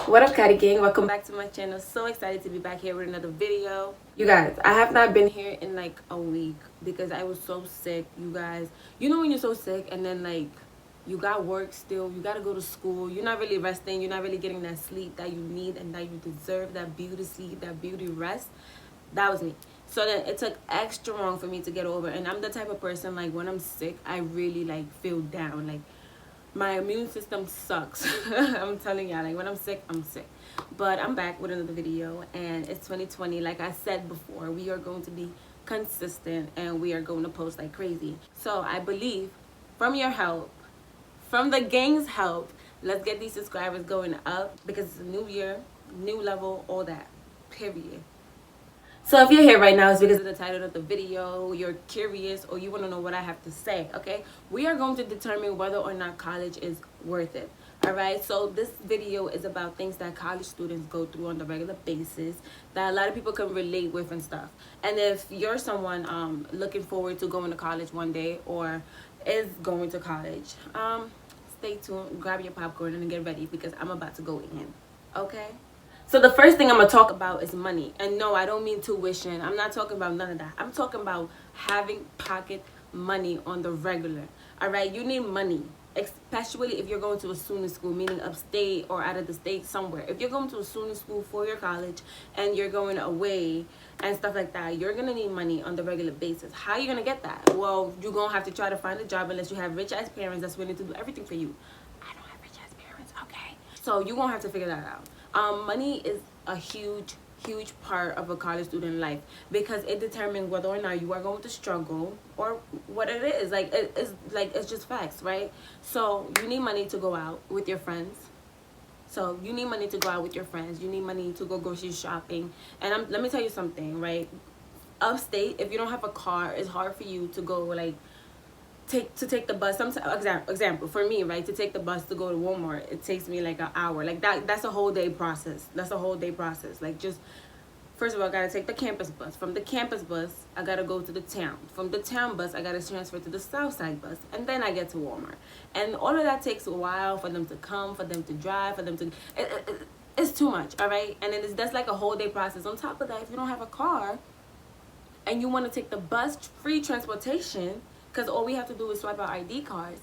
What up, Catty Gang? Welcome back to my channel. So excited to be back here with another video. You guys, I have not been here in like a week because I was so sick. You guys, you know when you're so sick and then like you got work still, you gotta go to school, you're not really resting, you're not really getting that sleep that you need and that you deserve, that beauty sleep, that beauty rest. That was me. So then it took extra long for me to get over, and I'm the type of person, like, when I'm sick I really like feel down, like my immune system sucks. I'm telling y'all, like when I'm sick, I'm sick. But I'm back with another video, and it's 2020. Like I said before, we are going to be consistent and we are going to post like crazy. So I believe from your help, from the gang's help, let's get these subscribers going up because it's a new year, new level, all that, period. So if you're here right now, it's because of the title of the video, you're curious, or you want to know what I have to say, okay? We are going to determine whether or not college is worth it, all right? So this video is about things that college students go through on the regular basis that a lot of people can relate with and stuff. And if you're someone looking forward to going to college one day or is going to college, stay tuned, grab your popcorn and get ready because I'm about to go in, okay? So the first thing I'm going to talk about is money. And no, I don't mean tuition. I'm not talking about none of that. I'm talking about having pocket money on the regular. All right? You need money, especially if you're going to a student school, meaning upstate or out of the state somewhere. If you're going to a student school for your college and you're going away and stuff like that, you're going to need money on the regular basis. How are you going to get that? Well, you're going to have to try to find a job unless you have rich-ass parents that's willing to do everything for you. I don't have rich-ass parents, okay? So you're going to have to figure that out. Money is a huge part of a college student life because it determines whether or not you are going to struggle or what it is. Like it's just facts, right? So you need money to go out with your friends. So you need money to go out with your friends. You need money to go grocery shopping. And let me tell you something, right? Upstate, if you don't have a car, it's hard for you to go like take the bus. Example for me, right, to take the bus to go to Walmart, it takes me like an hour. Like that's a whole day process. Like, just first of all, I gotta take the campus bus. From the campus bus, I gotta go to the town. From the town bus, I gotta transfer to the south side bus, and then I get to Walmart. And all of that takes a while for them to come, for them to drive, for them to it's too much. All right, and then that's like a whole day process. On top of that, if you don't have a car and you want to take the bus, free transportation, because all we have to do is swipe our ID cards,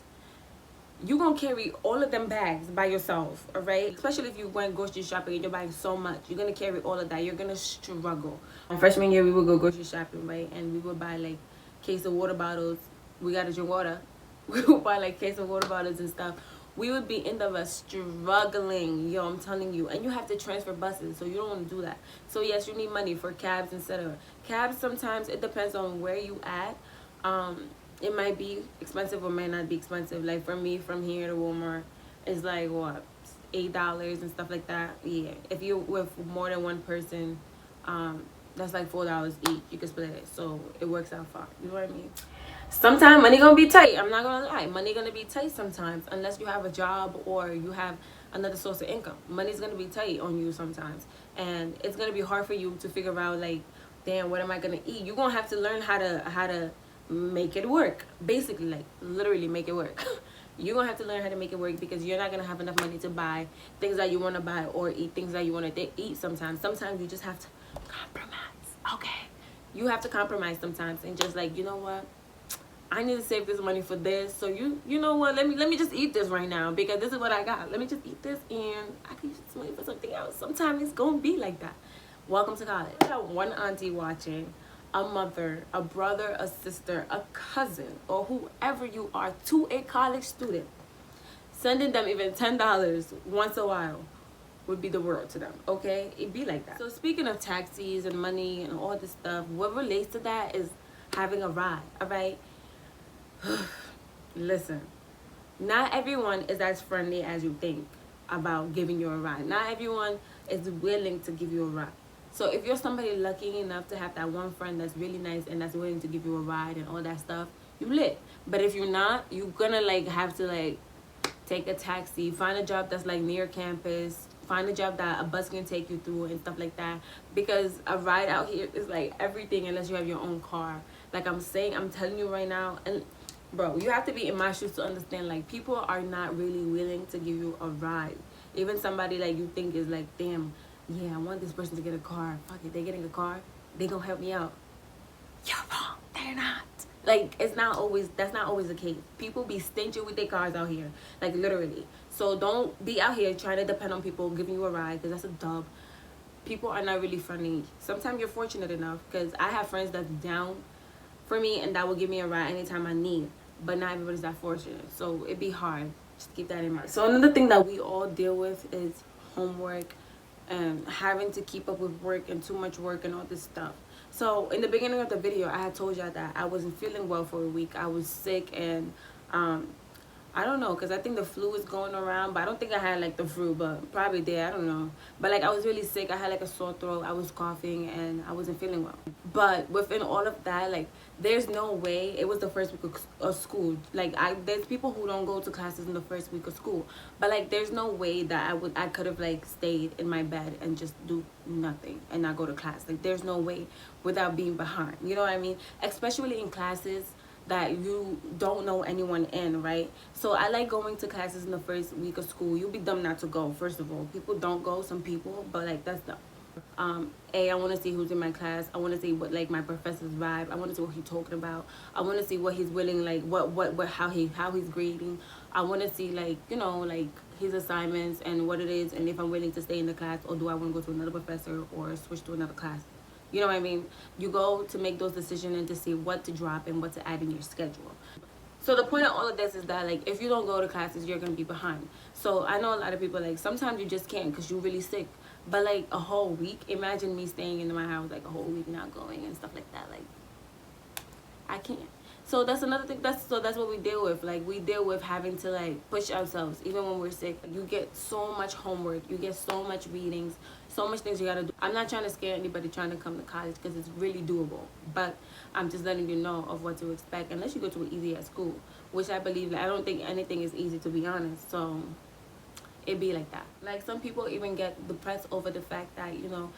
you're going to carry all of them bags by yourself, all right? Especially if you went grocery shopping and you're buying so much. You're going to carry all of that. You're going to struggle. On freshman year, we would go grocery shopping, right? And we would buy, like, case of water bottles. We got to drink water. We would buy, like, case of water bottles and stuff. We would be in the struggling, yo, I'm telling you. And you have to transfer buses, so you don't want to do that. So, yes, you need money for cabs, etc. Cabs, sometimes, it depends on where you at. It might be expensive or might not be expensive. Like for me, from here to Walmart, it's like what, $8 and stuff like that. Yeah, if you're with more than one person, that's like $4 each. You can split it, so it works out fine. You know what I mean? Sometimes money gonna be tight. I'm not gonna lie, money gonna be tight sometimes, unless you have a job or you have another source of income. Money's gonna be tight on you sometimes, and it's gonna be hard for you to figure out like, damn, what am I gonna eat? You're gonna have to learn how to make it work, basically, like literally make it work. You're gonna have to learn how to make it work because you're not gonna have enough money to buy things that you want to buy or eat things that you want to eat. Sometimes you just have to compromise. Okay, you have to compromise sometimes and just like, you know what, I need to save this money for this, so you know what, let me just eat this right now because this is what I got. Let me just eat this and I can use this money for something else. Sometimes it's gonna be like that. Welcome to college. I got one auntie watching, a mother, a brother, a sister, a cousin, or whoever you are, to a college student, sending them even $10 once a while would be the world to them, okay? It'd be like that. So speaking of taxis and money and all this stuff, what relates to that is having a ride, all right? Listen, not everyone is as friendly as you think about giving you a ride. Not everyone is willing to give you a ride. So if you're somebody lucky enough to have that one friend that's really nice and that's willing to give you a ride and all that stuff, you lit. But if you're not, you're gonna like have to like take a taxi, find a job that's like near campus, find a job that a bus can take you through and stuff like that, because a ride out here is like everything unless you have your own car. Like I'm telling you right now, and bro, you have to be in my shoes to understand, like, people are not really willing to give you a ride. Even somebody like you think is like, damn, yeah, I want this person to get a car. Fuck it, they getting a car, they gonna help me out. You're wrong, they're not. Like, it's not always, that's not always the case. People be stingy with their cars out here, like literally. So don't be out here trying to depend on people giving you a ride, because that's a dub. People are not really friendly. Sometimes you're fortunate enough, because I have friends that's down for me and that will give me a ride anytime I need, but not everybody's that fortunate, so it'd be hard. Just keep that in mind. So another thing that we all deal with is homework and having to keep up with work and too much work and all this stuff. So in the beginning of the video, I had told y'all that I wasn't feeling well for a week. I was sick, and I don't know, because I think the flu is going around, but I don't think I had like the flu, but probably did, I don't know. But like, I was really sick. I had like a sore throat, I was coughing, and I wasn't feeling well. But within all of that, like, there's no way, it was the first week of school. Like, there's people who don't go to classes in the first week of school, but like, there's no way that I could have like stayed in my bed and just do nothing and not go to class. Like, there's no way without being behind, you know what I mean? Especially in classes that you don't know anyone in, right? So I like going to classes in the first week of school. You'd be dumb not to go. First of all, people don't go, some people, but like, that's dumb. I want to see who's in my class. I want to see what like my professor's vibe. I want to see what he's talking about. I want to see what he's willing, like what how he's grading. I want to see, like, you know, like his assignments and what it is, and if I'm willing to stay in the class, or do I want to go to another professor or switch to another class. You know what I mean? You go to make those decisions and to see what to drop and what to add in your schedule. So the point of all of this is that, like, if you don't go to classes, you're going to be behind. So I know a lot of people, like, sometimes you just can't because you're really sick. But, like, a whole week, imagine me staying in my house, like, a whole week not going and stuff like that. Like, I can't. So that's another thing. That's what we deal with. Like, we deal with having to like push ourselves even when we're sick. You get so much homework, you get so much readings, so much things you gotta do. I'm not trying to scare anybody trying to come to college, because it's really doable, but I'm just letting you know of what to expect, unless you go to an easy at school, which I believe, like, I don't think anything is easy, to be honest. So it be like that. Like, some people even get depressed over the fact that, you know,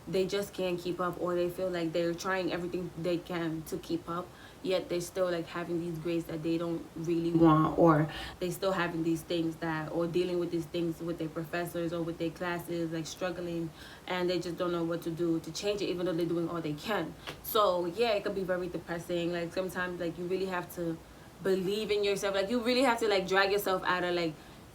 they just can't keep up, or they feel like they're trying everything they can to keep up, yet they're still like having these grades that they don't really want, or they still having these things that, or dealing with these things with their professors or with their classes, like struggling, and they just don't know what to do to change it, even though they're doing all they can. So yeah, it could be very depressing. Like, sometimes, like, you really have to believe in yourself. Like, you really have to like drag yourself out of like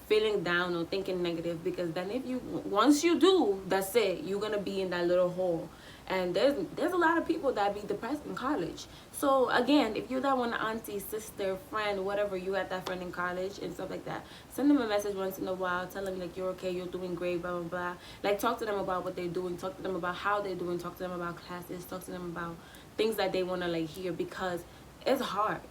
feeling down or thinking negative, because then if you, once you do, that's it, you're gonna be in that little hole. And there's a lot of people that be depressed in college. So again, if you're that one auntie, sister, friend, whatever, you had that friend in college and stuff like that, send them a message once in a while, tell them like, you're okay, you're doing great, blah blah blah. Like, talk to them about what they're doing, talk to them about how they're doing, talk to them about classes, talk to them about things that they want to like hear, because it's hard.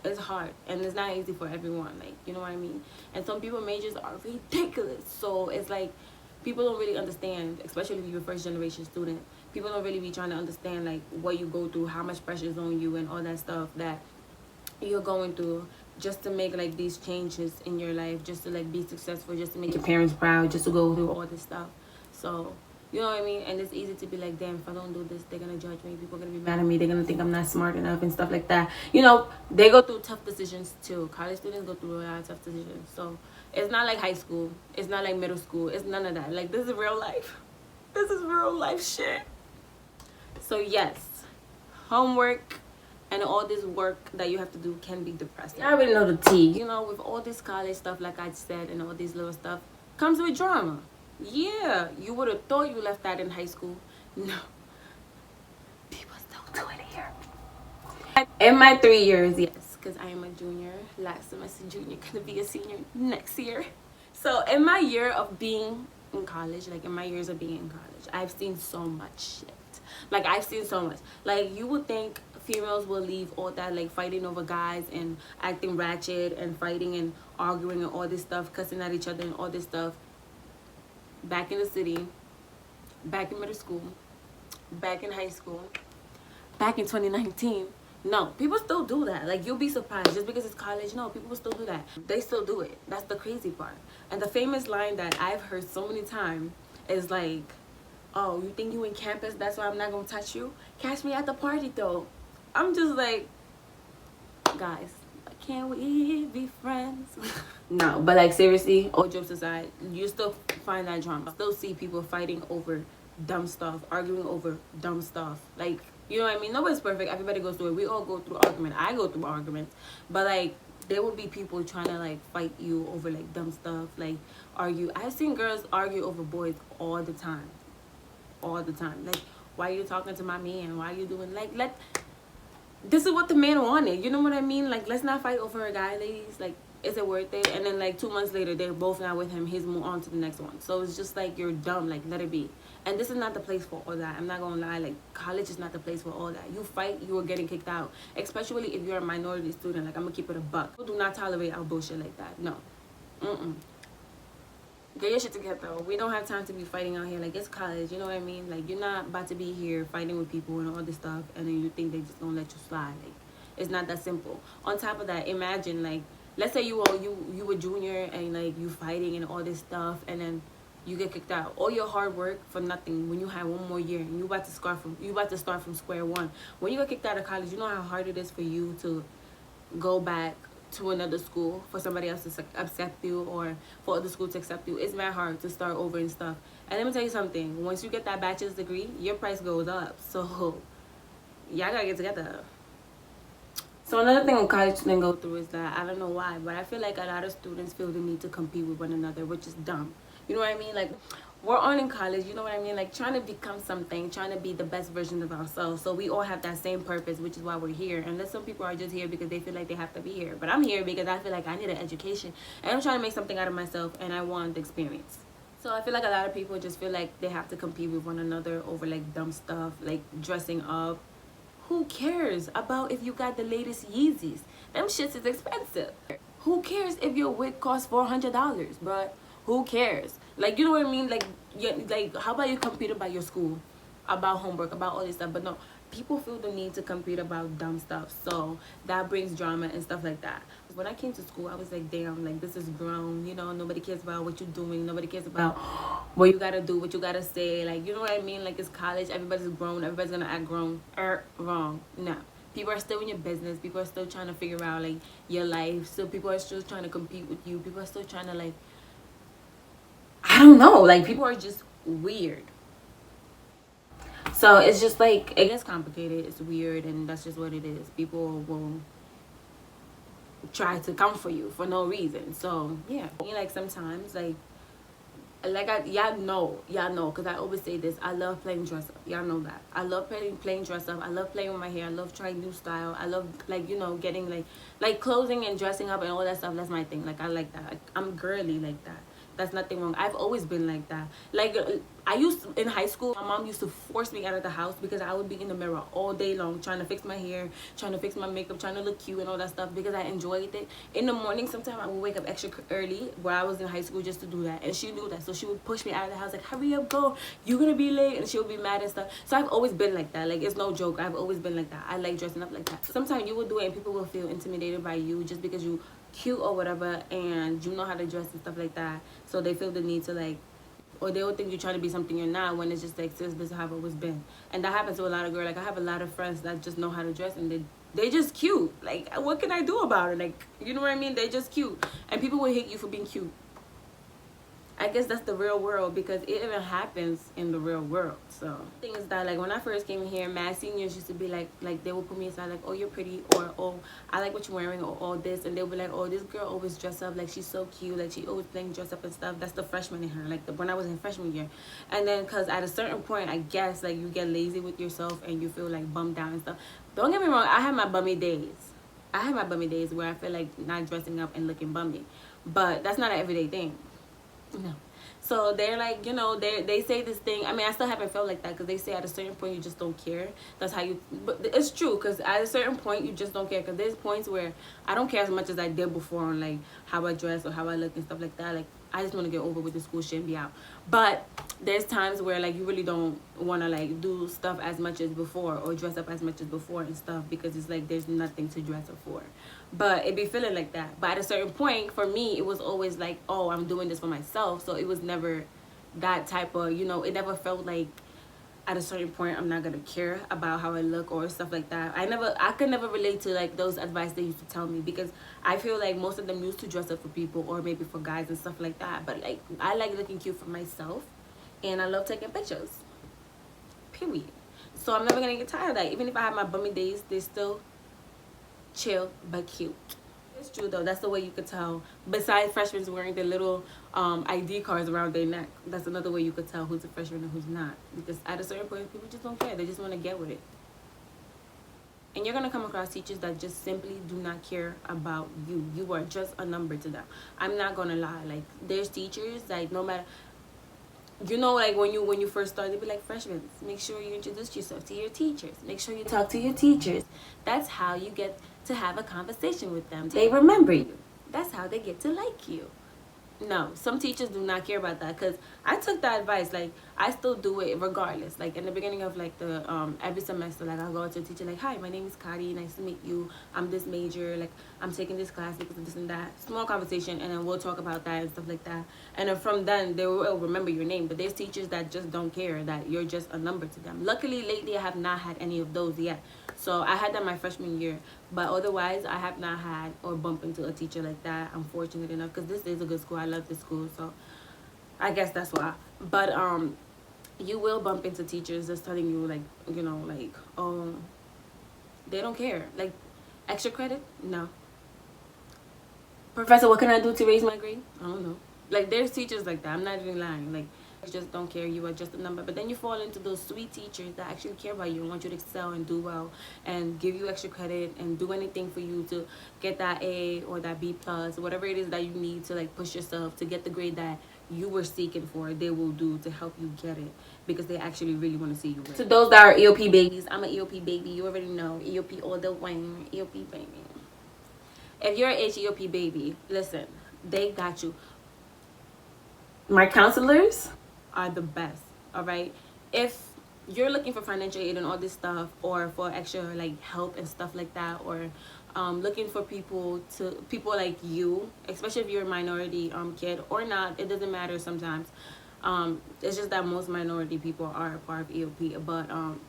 It's hard, and it's not easy for everyone, like, you know what I mean? And some people majors are ridiculous, so it's like, people don't really understand, especially if you're a first generation student. People don't really be trying to understand like what you go through, how much pressure is on you, and all that stuff that you're going through just to make like these changes in your life, just to like be successful, just to make your parents proud, just to go through all this stuff. So, you know what I mean? And it's easy to be like, damn, if I don't do this, they're gonna judge me, people are gonna be mad at me, they're gonna think I'm not smart enough and stuff like that. You know, they go through tough decisions too. College students go through a lot of tough decisions. So it's not like high school, it's not like middle school, it's none of that. Like, this is real life. This is real life shit. So yes, homework and all this work that you have to do can be depressing. I already know the tea. You know, with all this college stuff, like I said, and all this little stuff, comes with drama. Yeah, you would have thought you left that in high school. No. People still do it here. In my 3 years, yes, because I am a junior. Last semester junior, gonna be a senior next year. So in my year of being in college, like in my years of being in college, I've seen so much shit. Like, I've seen so much. Like, you would think females will leave all that, like, fighting over guys and acting ratchet and fighting and arguing and all this stuff, cussing at each other and all this stuff, back in the city, back in middle school, back in high school, back in 2019. No, people still do that. Like, you'll be surprised. Just because it's college, no, people will still do that. They still do it. That's the crazy part. And the famous line that I've heard so many times is like, oh, you think you in campus, that's why I'm not gonna touch you? Catch me at the party though. I'm just like, guys, can we be friends? No, but like seriously, all jokes aside, you still find that drama. Still see people fighting over dumb stuff, arguing over dumb stuff. Like, you know what I mean? Nobody's perfect. Everybody goes through it. We all go through argument. I go through arguments. But like, there will be people trying to like fight you over like dumb stuff, like argue. I've seen girls argue over boys all the time. All the time. Like, why are you talking to my man? Why are you doing like this is what the man wanted. You know what I mean? Like, let's not fight over a guy, ladies. Like, is it worth it? And then like 2 months later, they're both not with him. He's moved on to the next one. So it's just like, you're dumb. Like, let it be. And this is not the place for all that. I'm not gonna lie. Like, college is not the place for all that. You fight, you are getting kicked out. Especially if you're a minority student. Like, I'm gonna keep it a buck. People do not tolerate our bullshit like that. No. Get your shit together. We don't have time to be fighting out here. Like, it's college, you know what I mean? Like, you're not about to be here fighting with people and all this stuff, and then you think they just gonna let you slide. Like, it's not that simple. On top of that, imagine, like, let's say you were junior and like you fighting and all this stuff, and then you get kicked out. All your hard work for nothing when you have one more year and you about to start from square one. When you get kicked out of college, you know how hard it is for you to go back to another school, for somebody else to accept you, or for other school to accept you. It's very hard to start over and stuff. And let me tell you something, once you get that bachelor's degree, your price goes up. So y'all gotta get together. So another thing college students go through is that, I don't know why, but I feel like a lot of students feel the need to compete with one another, which is dumb. You know what I mean? Like, we're all in college, you know what I mean? Like, trying to become something, trying to be the best version of ourselves. So we all have that same purpose, which is why we're here. Unless some people are just here because they feel like they have to be here. But I'm here because I feel like I need an education. And I'm trying to make something out of myself, and I want the experience. So I feel like a lot of people just feel like they have to compete with one another over, like, dumb stuff, like dressing up. Who cares about if you got the latest Yeezys? Them shits is expensive. Who cares if your wig costs $400, bruh? Who cares? Like, you know what I mean? Like, yeah, like, how about you compete about your school, about homework, about all this stuff? But no, people feel the need to compete about dumb stuff. So that brings drama and stuff like that. When I came to school, I was like, damn, like, this is grown. You know, nobody cares about what you're doing. Nobody cares about what you gotta do, what you gotta say. Like, you know what I mean? Like, it's college. Everybody's grown. Everybody's gonna act grown. Wrong. No. People are still in your business. People are still trying to figure out, like, your life. So people are still trying to compete with you. People are still trying to, like, I don't know, like, people are just weird. So it's just like, it gets complicated, it's weird, and that's just what it is. People will try to come for you for no reason. So yeah, like, sometimes like y'all know, because I always say this, I love playing dress up. Y'all know that. I love playing dress up. I love playing with my hair. I love trying new style. I love, like, you know, getting like clothing and dressing up and all that stuff. That's my thing. Like, I like that. Like, I'm girly like that. That's nothing wrong. I've always been like that. Like, I used to, in high school, my mom used to force me out of the house because I would be in the mirror all day long trying to fix my hair, trying to fix my makeup, trying to look cute and all that stuff because I enjoyed it. In the morning, sometimes I would wake up extra early where I was in high school just to do that. And she knew that. So she would push me out of the house like, hurry up, go. You're going to be late. And she would be mad and stuff. So I've always been like that. Like, it's no joke. I've always been like that. I like dressing up like that. Sometimes you will do it and people will feel intimidated by you just because you cute or whatever and you know how to dress and stuff like that. So they feel the need to, like, or they will think you're trying to be something you're not, when it's just like, sis, this is how I've always been. And that happens to a lot of girls. Like, I have a lot of friends that just know how to dress and they just cute. Like, what can I do about it? Like, you know what I mean? They just cute. And people will hate you for being cute. I guess that's the real world, because it even happens in the real world. So the thing is that, like, when I first came here, my seniors used to be like they would put me aside like, oh, you're pretty, or oh, I like what you're wearing, or all this, and they'll be like, oh, this girl always dress up, like, she's so cute, like, she always playing dress up and stuff. That's the freshman in her, like, when I was in freshman year. And then because at a certain point, I guess, like, you get lazy with yourself and you feel like bummed down and stuff. Don't get me wrong, I have my bummy days. I have my bummy days where I feel like not dressing up and looking bummy, but that's not an everyday thing. No. So they're like, you know, they say this thing. I mean, I still haven't felt like that, because they say at a certain point you just don't care. That's how you, but it's true, because at a certain point you just don't care. Because there's points where I don't care as much as I did before on, like, how I dress or how I look and stuff like that. Like, I just want to get over with the school shit and be out. But there's times where, like, you really don't want to, like, do stuff as much as before or dress up as much as before and stuff, because it's like there's nothing to dress up for. But it be feeling like that. But at a certain point, for me, it was always like, oh, I'm doing this for myself. So it was never that type of, you know, it never felt like at a certain point I'm not gonna care about how I look or stuff like that. I could never relate to like those advice they used to tell me, because I feel like most of them used to dress up for people or maybe for guys and stuff like that. But like, I like looking cute for myself, and I love taking pictures, period. So I'm never gonna get tired of that. Even if I have my bummy days, they're still chill but cute. It's true though, that's the way you could tell. Besides freshmen wearing their little ID cards around their neck, that's another way you could tell who's a freshman and who's not. Because at a certain point, people just don't care. They just want to get with it. And you're gonna come across teachers that just simply do not care about you. You are just a number to them. I'm not gonna lie. Like, there's teachers like, no matter, you know, like when you first start, they'd be like, freshmen, make sure you introduce yourself to your teachers. Make sure you talk to your teachers. That's how you get to have a conversation with them. They remember you. That's how they get to like you. No, some teachers do not care about that, because I took that advice. Like, I still do it regardless. Like, in the beginning of like the every semester, like, I'll go to a teacher like, hi, my name is Kari, nice to meet you, I'm this major, like, I'm taking this class because of this and that. Small conversation, and then we'll talk about that and stuff like that. And then from then they will remember your name. But there's teachers that just don't care, that you're just a number to them. Luckily lately I have not had any of those yet. So I had that my freshman year, but otherwise I have not had or bumped into a teacher like that. I'm fortunate enough, because this is a good school. I love this school, so I guess that's why. But you will bump into teachers that's telling you, like, you know, like, oh, they don't care. Like, extra credit? No. Professor, what can I do to raise my grade? I don't know. Like, there's teachers like that. I'm not even lying. Like, you just don't care. You are just a number. But then you fall into those sweet teachers that actually care about you and want you to excel and do well and give you extra credit and do anything for you to get that A or that B plus, whatever it is that you need to like push yourself to get the grade that you were seeking for. They will do to help you get it, because they actually really want to see you win. To those that are EOP babies, I'm an EOP baby. You already know, EOP all the way. EOP baby. If you're an HEOP baby, listen, they got you. My counselors are the best, all right? If you're looking for financial aid and all this stuff, or for extra like help and stuff like that, or looking for people like you, especially if you're a minority kid or not, it doesn't matter sometimes. It's just that most minority people are a part of EOP, but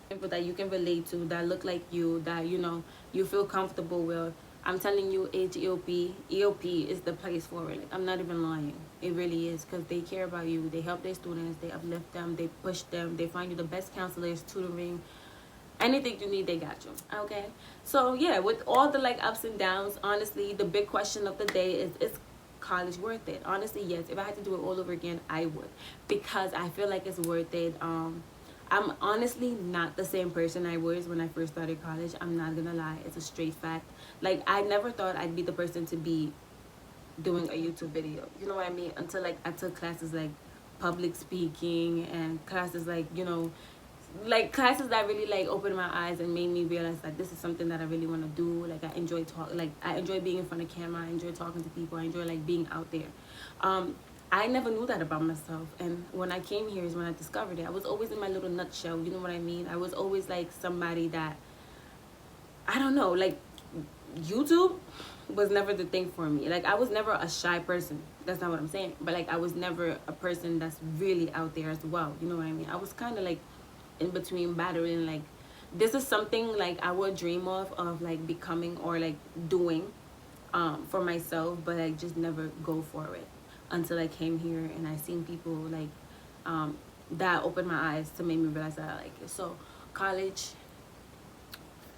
people that you can relate to, that look like you, that, you know, you feel comfortable with, I'm telling you, EOP is the place for it. Like, I'm not even lying. It really is, because they care about you. They help their students. They uplift them. They push them. They find you the best counselors, tutoring, anything you need, they got you. Okay? So, yeah, with all the, like, ups and downs, honestly, the big question of the day is college worth it? Honestly, yes. If I had to do it all over again, I would, because I feel like it's worth it. I'm honestly not the same person I was when I first started college. I'm not gonna lie. It's a straight fact. Like, I never thought I'd be the person to be doing a YouTube video. You know what I mean? Until, like, I took classes like public speaking, and classes like, you know, like classes that really like opened my eyes and made me realize that this is something that I really want to do. Like, I enjoy I enjoy being in front of camera. I enjoy talking to people. I enjoy like being out there. I never knew that about myself, and when I came here is when I discovered it. I was always in my little nutshell, you know what I mean? I was always like somebody that, I don't know, like, YouTube was never the thing for me. Like, I was never a shy person. That's not what I'm saying. But like, I was never a person that's really out there as well, you know what I mean? I was kind of like in between, battling. Like, this is something like I would dream of like becoming or like doing for myself, but I just never go for it until I came here and I seen people like that opened my eyes to make me realize that I like it. So college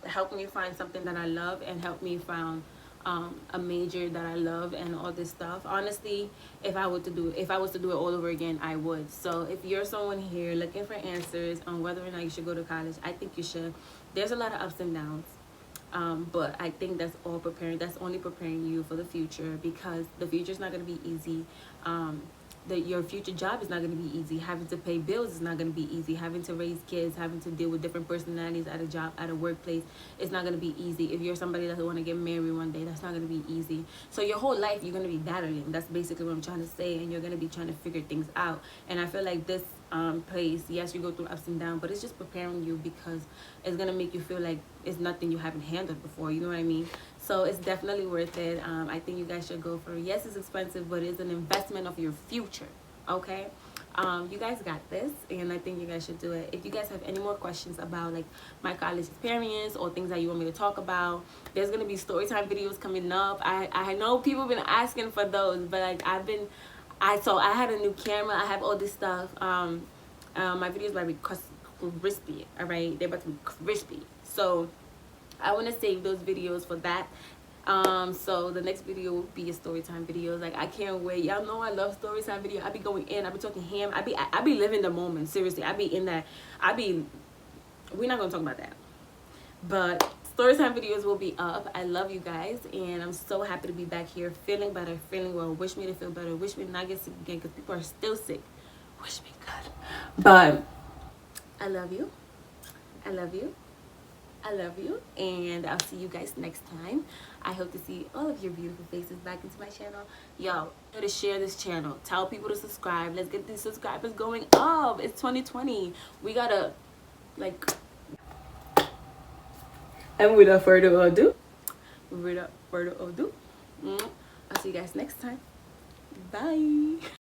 helped me find something that I love, and helped me find a major that I love, and all this stuff. Honestly, if I was to do it all over again, I would. So if you're someone here looking for answers on whether or not you should go to college, I think you should. There's a lot of ups and downs. But I think that's only preparing you for the future, because the future is not going to be easy. Your future job is not going to be easy. Having to pay bills is not going to be easy. Having to raise kids, having to deal with different personalities at a job, at a workplace, it's not going to be easy. If you're somebody that want to get married one day, that's not going to be easy. So your whole life, you're going to be battling. That's basically what I'm trying to say, and you're going to be trying to figure things out. And I feel like this place, yes, you go through ups and downs, but it's just preparing you, because it's going to make you feel like it's nothing you haven't handled before, you know what I mean? So it's definitely worth it. I think you guys should go for it. Yes, it's expensive, but it's an investment of your future, okay? You guys got this, and I think you guys should do it. If you guys have any more questions about like my college experience or things that you want me to talk about, there's gonna be story time videos coming up. I know people been asking for those, but like I had a new camera. I have all this stuff. My videos about to be crispy. All right, they're about to be crispy. So I want to save those videos for that. So the next video will be a story time video. Like, I can't wait. Y'all know I love story time video. I be going in, I be talking ham, I be living the moment. Seriously, I be in that. We're not gonna talk about that, but story time videos will be up. I love you guys, and I'm so happy to be back here, feeling better, feeling well. Wish me to feel better. Wish me to not get sick again, because people are still sick. Wish me good. But I love you. I love you. I love you, and I'll see you guys next time. I hope to see all of your beautiful faces back into my channel. Yo, to share this channel, tell people to subscribe. Let's get these subscribers going up. It's 2020. We gotta, like, and without further ado, I'll see you guys next time. Bye.